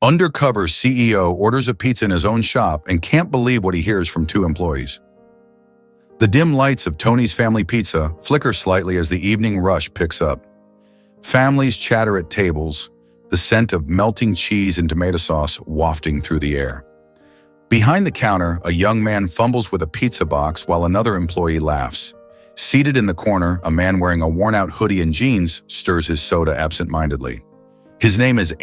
Undercover CEO orders a pizza in his own shop and can't believe what he hears from two employees. The dim lights of Tony's Family Pizza flicker slightly as the evening rush picks up. Families chatter at tables, the scent of melting cheese and tomato sauce wafting through the air. Behind the counter, a young man fumbles with a pizza box while another employee laughs. Seated in the corner, a man wearing a worn-out hoodie and jeans stirs his soda absent-mindedly. His name is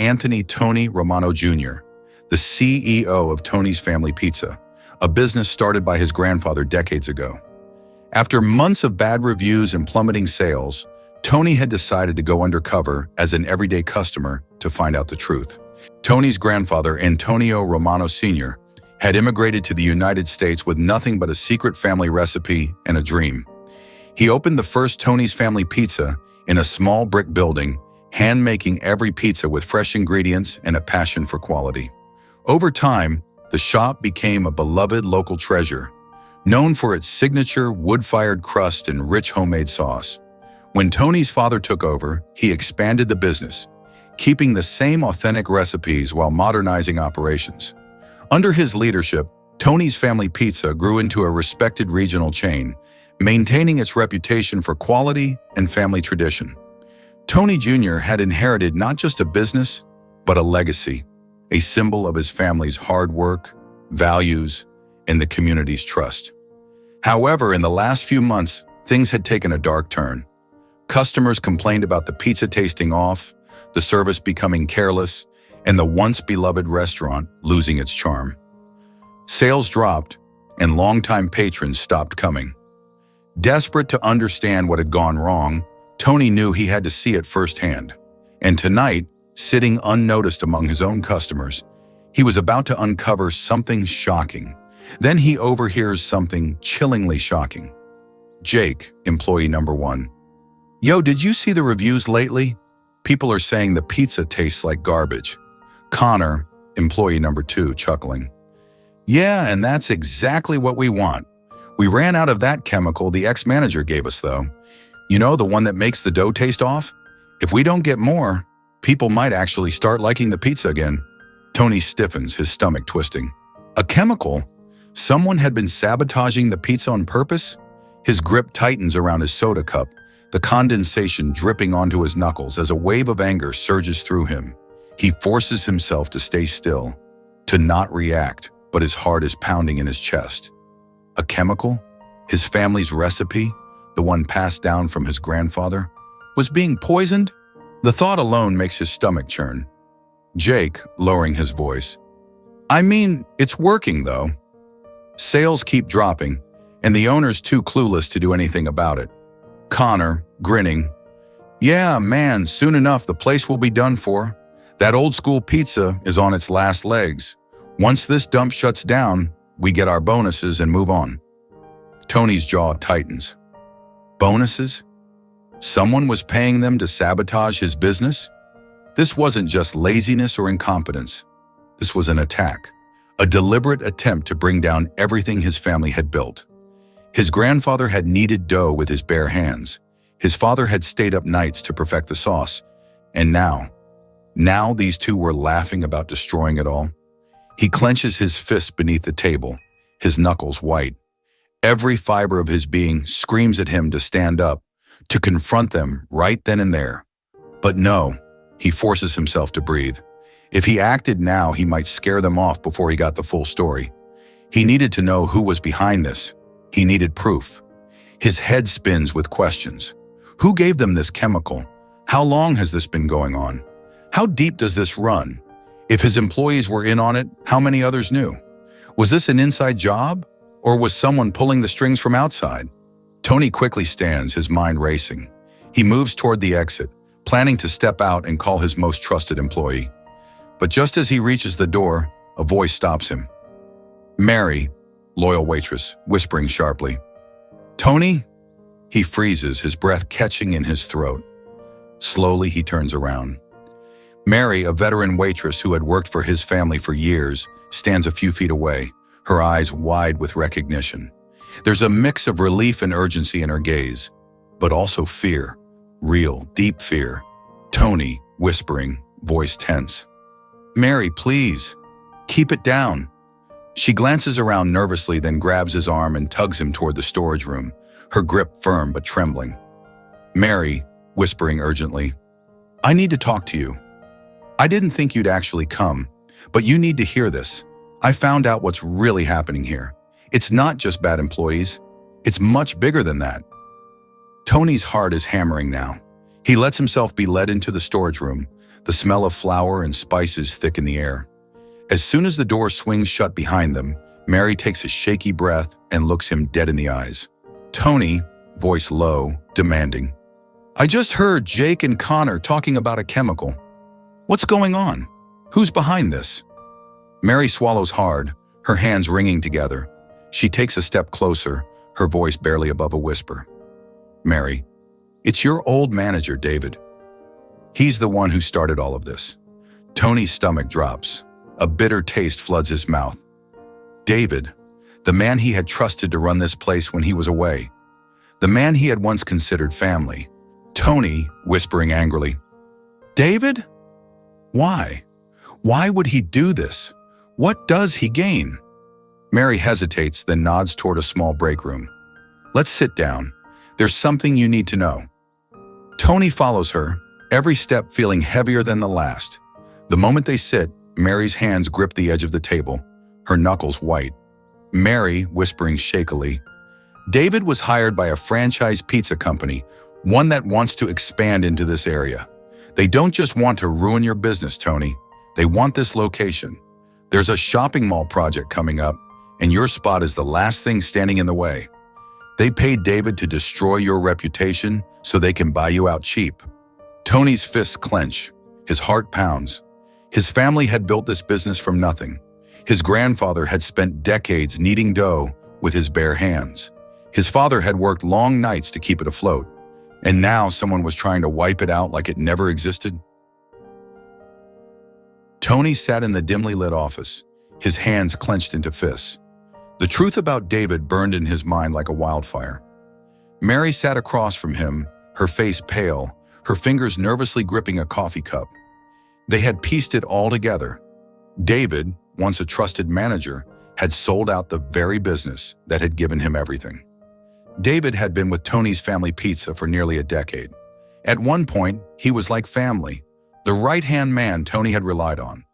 Tony Romano Jr., the CEO of Tony's Family Pizza, a business started by his grandfather decades ago. After months of bad reviews and plummeting sales, Tony had decided to go undercover as an everyday customer to find out the truth. Tony's grandfather, Antonio Romano Sr., had immigrated to the United States with nothing but a secret family recipe and a dream. He opened the first Tony's Family Pizza in a small brick building, hand-making every pizza with fresh ingredients and a passion for quality. Over time, the shop became a beloved local treasure, known for its signature wood-fired crust and rich homemade sauce. When Tony's father took over, he expanded the business, keeping the same authentic recipes while modernizing operations. Under his leadership, Tony's Family Pizza grew into a respected regional chain, maintaining its reputation for quality and family tradition. Tony Jr. had inherited not just a business, but a legacy, a symbol of his family's hard work, values, and the community's trust. However, in the last few months, things had taken a dark turn. Customers complained about the pizza tasting off, the service becoming careless, and the once beloved restaurant losing its charm. Sales dropped, and longtime patrons stopped coming. Desperate to understand what had gone wrong, Tony knew he had to see it firsthand. And tonight, sitting unnoticed among his own customers, he was about to uncover something shocking. Then he overhears something chillingly shocking. Jake, employee number 1. "Yo, did you see the reviews lately? People are saying the pizza tastes like garbage." Connor, employee number 2, chuckling. "Yeah, and that's exactly what we want. We ran out of that chemical the ex-manager gave us though. You know, the one that makes the dough taste off? If we don't get more, people might actually start liking the pizza again." Tony stiffens, his stomach twisting. A chemical? Someone had been sabotaging the pizza on purpose? His grip tightens around his soda cup, the condensation dripping onto his knuckles as a wave of anger surges through him. He forces himself to stay still, to not react, but his heart is pounding in his chest. A chemical? His family's recipe, the one passed down from his grandfather, was being poisoned? The thought alone makes his stomach churn. Jake, lowering his voice. "I mean, it's working though." Sales keep dropping, and the owner's too clueless to do anything about it. Connor, grinning. "Yeah, man, soon enough the place will be done for. That old school pizza is on its last legs. Once this dump shuts down, we get our bonuses and move on." Tony's jaw tightens. Bonuses? Someone was paying them to sabotage his business? This wasn't just laziness or incompetence. This was an attack, a deliberate attempt to bring down everything his family had built. His grandfather had kneaded dough with his bare hands. His father had stayed up nights to perfect the sauce. And now these two were laughing about destroying it all. He clenches his fists beneath the table, his knuckles white. Every fiber of his being screams at him to stand up, to confront them right then and there. But no, he forces himself to breathe. If he acted now, he might scare them off before he got the full story. He needed to know who was behind this. He needed proof. His head spins with questions. Who gave them this chemical? How long has this been going on? How deep does this run? If his employees were in on it, how many others knew? Was this an inside job? Or was someone pulling the strings from outside? Tony quickly stands, his mind racing. He moves toward the exit, planning to step out and call his most trusted employee. But just as he reaches the door, a voice stops him. "Mary," loyal waitress, whispering sharply. "Tony?" He freezes, his breath catching in his throat. Slowly, he turns around. Mary, a veteran waitress who had worked for his family for years, stands a few feet away, her eyes wide with recognition. There's a mix of relief and urgency in her gaze, but also fear, real, deep fear. "Tony," whispering, voice tense. Mary, please. Keep it down. She glances around nervously, then grabs his arm and tugs him toward the storage room, her grip firm but trembling. Mary, whispering urgently, I need to talk to you. I didn't think you'd actually come, but you need to hear this. I found out what's really happening here. It's not just bad employees. It's much bigger than that. Tony's heart is hammering now. He lets himself be led into the storage room, the smell of flour and spices thick in the air. As soon as the door swings shut behind them, Mary takes a shaky breath and looks him dead in the eyes. Tony, voice low, demanding, I just heard Jake and Connor talking about a chemical. What's going on? Who's behind this? Mary swallows hard, her hands wringing together. She takes a step closer, her voice barely above a whisper. Mary, it's your old manager, David. He's the one who started all of this. Tony's stomach drops. A bitter taste floods his mouth. David, the man he had trusted to run this place when he was away. The man he had once considered family. Tony, whispering angrily, David? Why? Why would he do this? What does he gain? Mary hesitates, then nods toward a small break room. Let's sit down. There's something you need to know. Tony follows her, every step feeling heavier than the last. The moment they sit, Mary's hands grip the edge of the table, her knuckles white. Mary, whispering shakily, David was hired by a franchise pizza company, one that wants to expand into this area. They don't just want to ruin your business, Tony. They want this location. There's a shopping mall project coming up, and your spot is the last thing standing in the way. They paid David to destroy your reputation so they can buy you out cheap. Tony's fists clench. His heart pounds. His family had built this business from nothing. His grandfather had spent decades kneading dough with his bare hands. His father had worked long nights to keep it afloat. And now someone was trying to wipe it out like it never existed? Tony sat in the dimly lit office, his hands clenched into fists. The truth about David burned in his mind like a wildfire. Mary sat across from him, her face pale, her fingers nervously gripping a coffee cup. They had pieced it all together. David, once a trusted manager, had sold out the very business that had given him everything. David had been with Tony's Family Pizza for nearly a decade. At one point, he was like family, the right-hand man Tony had relied on.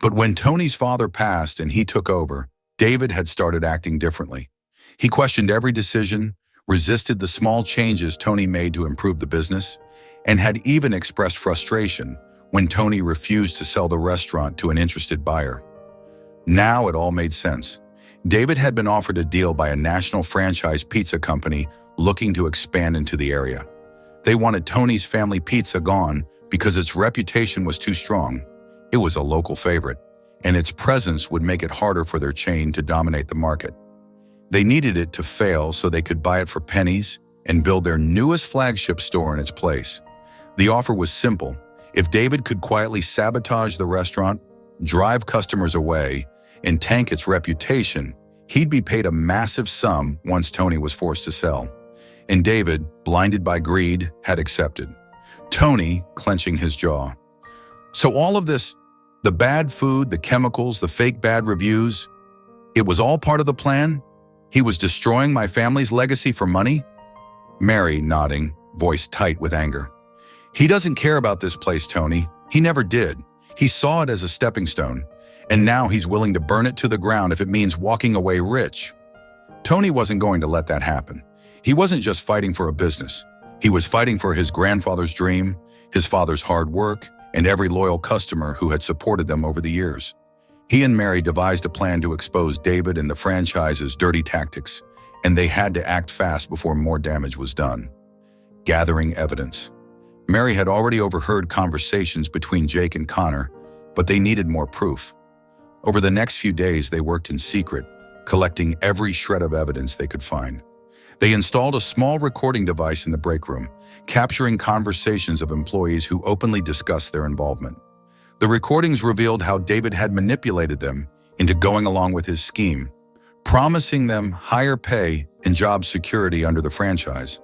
But when Tony's father passed and he took over, David had started acting differently. He questioned every decision, resisted the small changes Tony made to improve the business, and had even expressed frustration when Tony refused to sell the restaurant to an interested buyer. Now it all made sense. David had been offered a deal by a national franchise pizza company looking to expand into the area. They wanted Tony's Family Pizza gone because its reputation was too strong. It was a local favorite, and its presence would make it harder for their chain to dominate the market. They needed it to fail so they could buy it for pennies and build their newest flagship store in its place. The offer was simple. If David could quietly sabotage the restaurant, drive customers away, and tank its reputation, he'd be paid a massive sum once Tony was forced to sell. And David, blinded by greed, had accepted. Tony, clenching his jaw. So all of this, the bad food, the chemicals, the fake bad reviews, it was all part of the plan? He was destroying my family's legacy for money? Mary, nodding, voice tight with anger. He doesn't care about this place, Tony. He never did. He saw it as a stepping stone. And now he's willing to burn it to the ground if it means walking away rich. Tony wasn't going to let that happen. He wasn't just fighting for a business. He was fighting for his grandfather's dream, his father's hard work, and every loyal customer who had supported them over the years. He and Mary devised a plan to expose David and the franchise's dirty tactics, and they had to act fast before more damage was done. Gathering evidence. Mary had already overheard conversations between Jake and Connor, but they needed more proof. Over the next few days, they worked in secret, collecting every shred of evidence they could find. They installed a small recording device in the break room, capturing conversations of employees who openly discussed their involvement. The recordings revealed how David had manipulated them into going along with his scheme, promising them higher pay and job security under the franchise.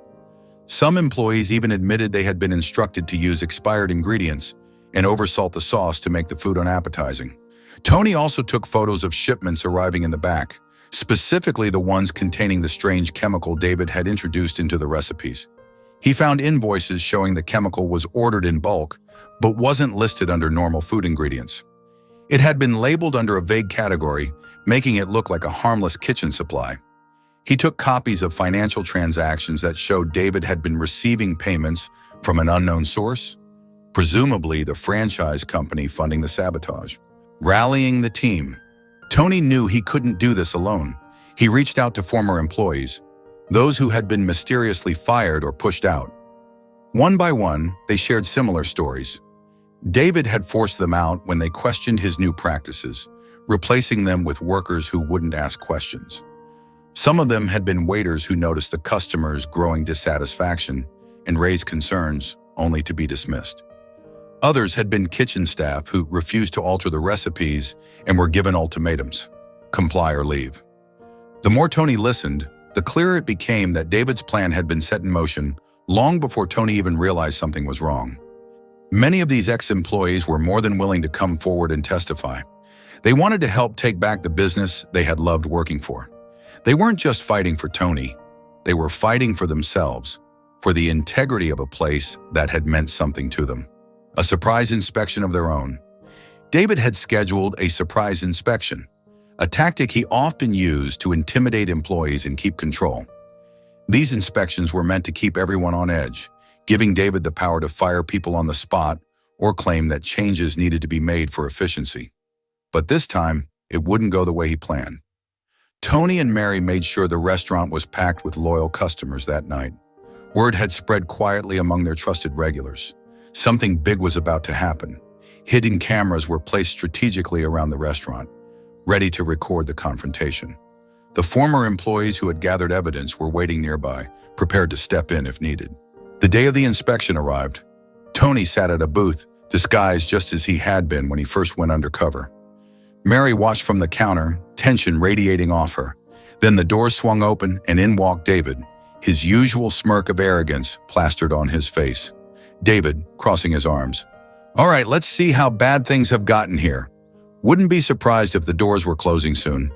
Some employees even admitted they had been instructed to use expired ingredients, and oversalt the sauce to make the food unappetizing. Tony also took photos of shipments arriving in the back, specifically the ones containing the strange chemical David had introduced into the recipes. He found invoices showing the chemical was ordered in bulk, but wasn't listed under normal food ingredients. It had been labeled under a vague category, making it look like a harmless kitchen supply. He took copies of financial transactions that showed David had been receiving payments from an unknown source, presumably the franchise company funding the sabotage. Rallying the team. Tony knew he couldn't do this alone. He reached out to former employees, those who had been mysteriously fired or pushed out. One by one, they shared similar stories. David had forced them out when they questioned his new practices, replacing them with workers who wouldn't ask questions. Some of them had been waiters who noticed the customers' growing dissatisfaction and raised concerns, only to be dismissed. Others had been kitchen staff who refused to alter the recipes and were given ultimatums: comply or leave. The more Tony listened, the clearer it became that David's plan had been set in motion long before Tony even realized something was wrong. Many of these ex-employees were more than willing to come forward and testify. They wanted to help take back the business they had loved working for. They weren't just fighting for Tony, they were fighting for themselves, for the integrity of a place that had meant something to them. A surprise inspection of their own. David had scheduled a surprise inspection, a tactic he often used to intimidate employees and keep control. These inspections were meant to keep everyone on edge, giving David the power to fire people on the spot or claim that changes needed to be made for efficiency. But this time, it wouldn't go the way he planned. Tony and Mary made sure the restaurant was packed with loyal customers that night. Word had spread quietly among their trusted regulars. Something big was about to happen. Hidden cameras were placed strategically around the restaurant, ready to record the confrontation. The former employees who had gathered evidence were waiting nearby, prepared to step in if needed. The day of the inspection arrived. Tony sat at a booth, disguised just as he had been when he first went undercover. Mary watched from the counter, tension radiating off her. Then the door swung open and in walked David, his usual smirk of arrogance plastered on his face. David, crossing his arms. "All right, let's see how bad things have gotten here. Wouldn't be surprised if the doors were closing soon."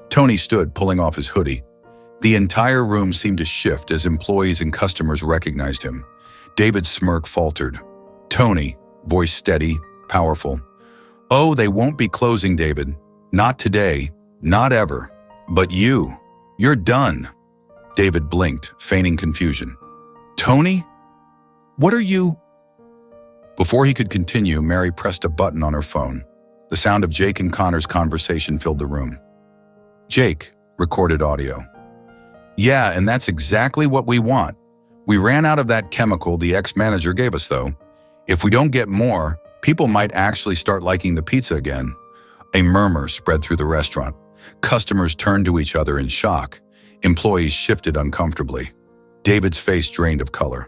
Tony stood, pulling off his hoodie. The entire room seemed to shift as employees and customers recognized him. David's smirk faltered. Tony, voice steady, powerful. "Oh, they won't be closing, David. Not today, not ever. But you're done." David blinked, feigning confusion. "Tony? What are you?" Before he could continue, Mary pressed a button on her phone. The sound of Jake and Connor's conversation filled the room. "Jake," recorded audio. "Yeah, and that's exactly what we want. We ran out of that chemical the ex-manager gave us, though. If we don't get more, people might actually start liking the pizza again." A murmur spread through the restaurant. Customers turned to each other in shock. Employees shifted uncomfortably. David's face drained of color.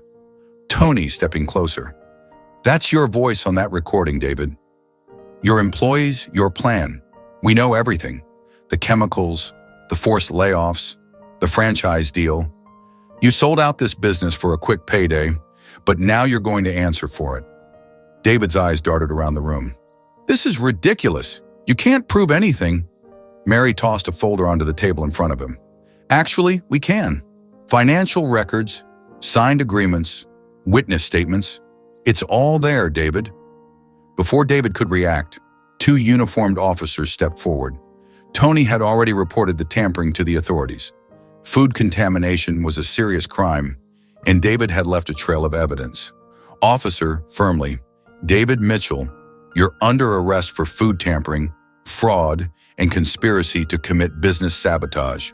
Tony stepping closer. "That's your voice on that recording, David. Your employees, your plan. We know everything. The chemicals, the forced layoffs, the franchise deal. You sold out this business for a quick payday, but now you're going to answer for it." David's eyes darted around the room. "This is ridiculous. You can't prove anything." Mary tossed a folder onto the table in front of him. "Actually, we can. Financial records, signed agreements, witness statements. It's all there, David." Before David could react, two uniformed officers stepped forward. Tony had already reported the tampering to the authorities. Food contamination was a serious crime, and David had left a trail of evidence. "Officer," firmly, "David Mitchell, you're under arrest for food tampering, fraud, and conspiracy to commit business sabotage."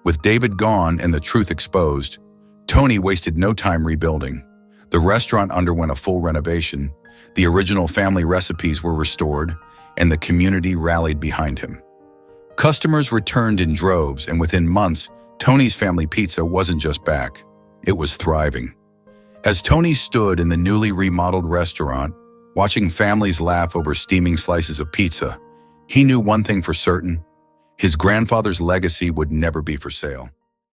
With David gone and the truth exposed, Tony wasted no time rebuilding. The restaurant underwent a full renovation, the original family recipes were restored, and the community rallied behind him. Customers returned in droves, and within months, Tony's Family Pizza wasn't just back, it was thriving. As Tony stood in the newly remodeled restaurant, watching families laugh over steaming slices of pizza, he knew one thing for certain: his grandfather's legacy would never be for sale.